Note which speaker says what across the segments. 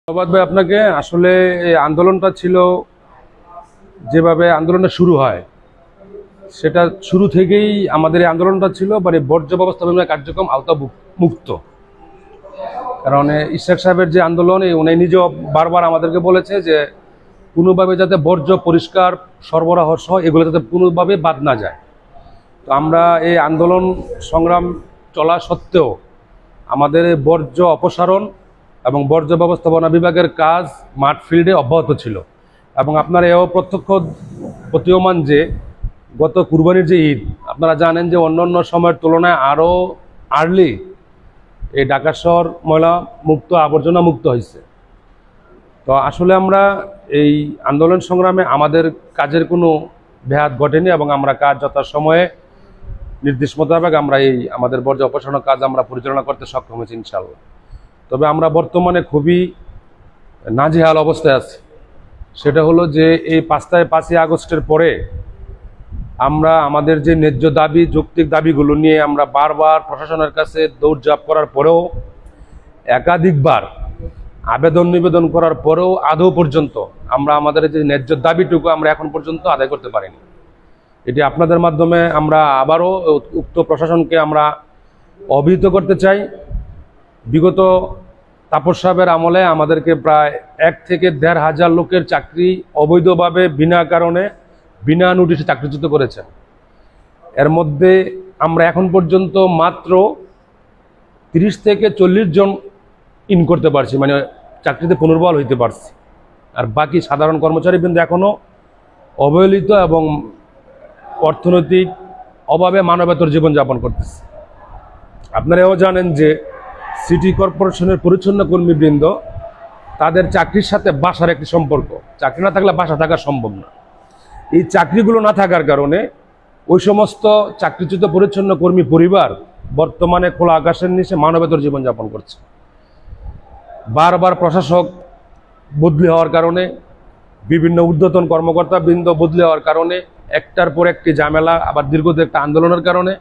Speaker 1: ধন্যবাদ ভাই আপনাকে। আসলে এই আন্দোলনটা ছিল, যেভাবে আন্দোলনটা শুরু হয় সেটা শুরু থেকেই আমাদের এই আন্দোলনটা ছিল মানে বর্জ্য ব্যবস্থাপনা কার্যক্রম আওতা মুক্ত। কারণ ইশরাক সাহেবের যে আন্দোলন, উনি নিজেও বারবার আমাদেরকে বলেছে যে কোনোভাবে যাতে বর্জ্য পরিষ্কার সরবরাহ সহ এগুলো যাতে কোনোভাবে বাদ না যায়। তো আমরা এই আন্দোলন সংগ্রাম চলা সত্ত্বেও আমাদের এই বর্জ্য অপসারণ এবং বর্জ্য ব্যবস্থাপনা বিভাগের কাজ মাঠ ফিল্ডে অব্যাহত ছিল। এবং আপনারা এও প্রত্যক্ষ প্রতীয়মান যে গত কুরবানির যে ঈদ, আপনারা জানেন যে অন্যান্য সময়ের তুলনায় আরও আর্লি এই ঢাকা শহর ময়লা মুক্ত আবর্জনা মুক্ত হয়েছে। তো আসলে আমরা এই আন্দোলন সংগ্রামে আমাদের কাজের কোনো ব্যাঘাত ঘটেনি এবং আমরা কাজ যথাসময়ে নির্দেশ মোতাবেক আমরা এই আমাদের বর্জ্য অপসারণ কাজ আমরা পরিচালনা করতে সক্ষম হয়েছি ইনশাআল্লাহ। তবে আমরা বর্তমানে খুবই নাজেহাল অবস্থায় আছি। সেটা হলো যে এই 5ই আগস্টের পরে আমরা আমাদের যে ন্যায্য দাবি, যৌক্তিক দাবিগুলো নিয়ে আমরা বারবার প্রশাসনের কাছে দৌড়ঝাঁপ করার পরেও, একাধিকবার আবেদন নিবেদন করার পরেও আদৌ পর্যন্ত আমরা আমাদের যে ন্যায্য দাবিটুকু আমরা এখন পর্যন্ত আদায় করতে পারিনি। এটি আপনাদের মাধ্যমে আমরা আবারও উক্ত প্রশাসনকে আমরা অবহিত করতে চাই। বিগত তাপস সাহেবের আমলে আমাদেরকে প্রায় 1 থেকে 1,500 লোকের চাকরি অবৈধভাবে বিনা কারণে বিনা নোটিশে চাকরিচ্যুত করেছে। এর মধ্যে আমরা এখন পর্যন্ত মাত্র 30 থেকে 40 জন ইন করতে পারছি, মানে চাকরিতে পুনর্বহাল হইতে পারছি। আর বাকি সাধারণ কর্মচারী কিন্তু এখনও অবহেলিত এবং অর্থনৈতিক অভাবে মানবেতর জীবনযাপন করতেছে। আপনারাও জানেন যে সিটি কর্পোরেশনের পরিচ্ছন্ন কর্মীবৃন্দ, তাদের চাকরির সাথে বাসার একটি সম্পর্ক। চাকরি না থাকলে বাসা থাকা সম্ভব না। এই চাকরিগুলো না থাকার কারণে ওই সমস্ত চাকরিচ্যুত পরিচ্ছন্ন কর্মী পরিবার বর্তমানে খোলা আকাশের নিচে মানবেতর জীবনযাপন করছে। বারবার প্রশাসক বদলি হওয়ার কারণে, বিভিন্ন ঊর্ধ্বতন কর্মকর্তা বৃন্দ বদলি হওয়ার কারণে, একটার পর একটি ঝামেলা, আবার দীর্ঘদিন একটা আন্দোলনের কারণে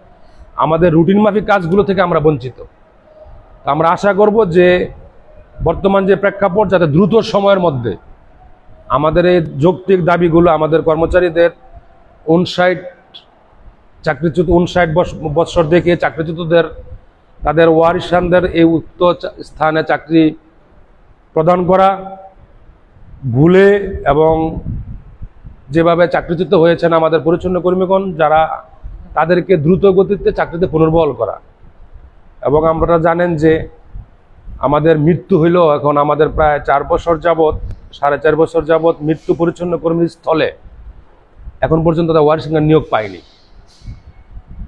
Speaker 1: আমাদের রুটিন মাফিক কাজগুলো থেকে আমরা বঞ্চিত। আমরা আশা করব যে বর্তমান যে প্রেক্ষাপট, যাতে দ্রুত সময়ের মধ্যে আমাদের এই যৌক্তিক দাবিগুলো আমাদের কর্মচারীদের 59 বৎসর থেকে চাকরিচ্যুতদের তাদের ওয়ারিশানদের এই উক্ত স্থানে চাকরি প্রদান করা, ভুলে এবং যেভাবে চাকরিচ্যুত হয়েছেন আমাদের পরিচ্ছন্ন কর্মীগণ যারা, তাদেরকে দ্রুত গতিতে চাকরিতে পুনর্বহাল করা। এবং আপনারা জানেন যে আমাদের মৃত্যু হইল এখন আমাদের প্রায় 4 বছর যাবৎ, 4.5 বছর যাবৎ মৃত্যু পরিচ্ছন্ন কর্মীর স্থলে এখন পর্যন্ত তারা ওয়ারিশান নিয়োগ পায়নি।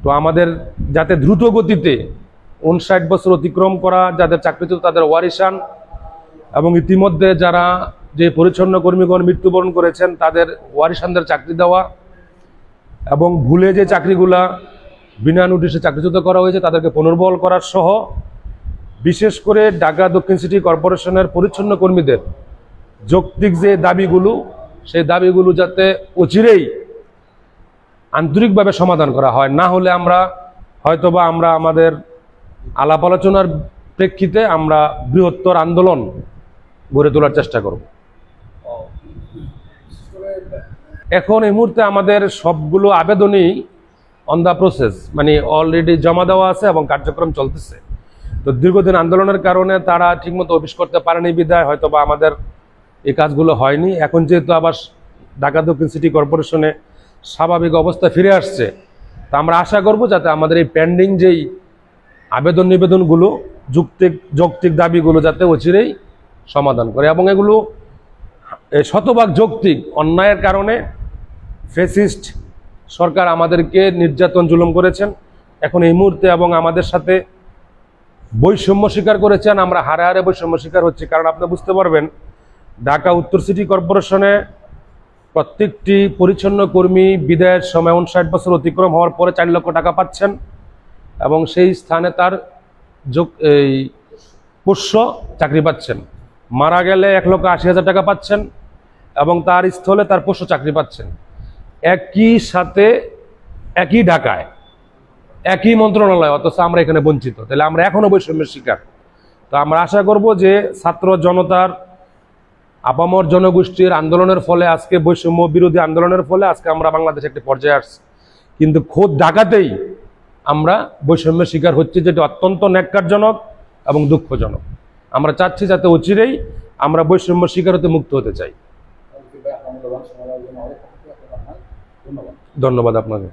Speaker 1: তো আমাদের যাতে দ্রুত গতিতে 59 বছর অতিক্রম করা যাদের চাকরিচ্যুত তাদের ওয়ারিশান, এবং ইতিমধ্যে যারা যে পরিচ্ছন্ন কর্মীগণ মৃত্যুবরণ করেছেন তাদের ওয়ারিশানদের চাকরি দেওয়া, এবং ভুলে যে চাকরিগুলা বিনা নোটিশে চাকরিচ্যুত করা হয়েছে তাদেরকে পুনর্বহাল করার সহ, বিশেষ করে ঢাকা দক্ষিণ সিটি কর্পোরেশনের পরিচ্ছন্ন কর্মীদের যৌক্তিক যে দাবিগুলো, সেই দাবিগুলো যাতে অচিরেই আন্তরিকভাবে সমাধান করা হয়। না হলে আমরা হয়তোবা আমরা আমাদের আলাপ আলোচনার প্রেক্ষিতে আমরা বৃহত্তর আন্দোলন গড়ে তোলার চেষ্টা করব। এখন এই মুহূর্তে আমাদের সবগুলো আবেদনই অন দ্য প্রসেস, মানে অলরেডি জমা দেওয়া আছে এবং কার্যক্রম চলতেছে। তো দীর্ঘদিন আন্দোলনের কারণে তারা ঠিকমতো অফিস করতে পারেনি বিধায় হয়তোবা আমাদের এই কাজগুলো হয়নি। এখন যেহেতু আবার ঢাকা দক্ষিণ সিটি কর্পোরেশনে স্বাভাবিক অবস্থা ফিরে আসছে, তা আমরা আশা করব যাতে আমাদের এই পেন্ডিং যেই আবেদন নিবেদনগুলো, যৌক্তিক দাবিগুলো যাতে অচিরেই সমাধান করে। এবং এগুলো শতভাগ যৌক্তিক। অন্যায়ের কারণে ফ্যাসিস্ট সরকার আমাদেরকে নির্যাতন জুলুম করেছেন এখন এই মুহূর্তে, এবং আমাদের সাথে বৈষম্য স্বীকার করেছেন। আমরা হারে হারে বৈষম্য স্বীকার হচ্ছি। কারণ আপনি বুঝতে পারবেন, ঢাকা উত্তর সিটি কর্পোরেশনে প্রত্যেকটি পরিচ্ছন্ন কর্মী বিদায়ের সময় 59 বছর অতিক্রম হওয়ার পরে 4 লক্ষ টাকা পাচ্ছেন, এবং সেই স্থানে তার এই পোষ্য চাকরি পাচ্ছেন। মারা গেলে 1,80,000 টাকা পাচ্ছেন এবং তার স্থলে তার পোষ্য চাকরি পাচ্ছেন। একই সাথে একই ঢাকায় একই মন্ত্রণালয়, অথচ আমরা এখানে বঞ্চিত। তাহলে আমরা এখনো বৈষম্যের শিকার। তো আমরা আশা করব যে ছাত্র জনতার আপামর জনগোষ্ঠীর আন্দোলনের ফলে, আজকে বৈষম্য বিরোধী আন্দোলনের ফলে আজকে আমরা বাংলাদেশে একটি পর্যায়ে আসছি। কিন্তু খোদ ঢাকাতেই আমরা বৈষম্যের শিকার হচ্ছি, যেটা অত্যন্ত ন্যাক্কারজনক এবং দুঃখজনক। আমরা চাচ্ছি যাতে অচিরেই আমরা বৈষম্য শিকার হতে মুক্ত হতে চাই। ধন্যবাদ আপনাকে।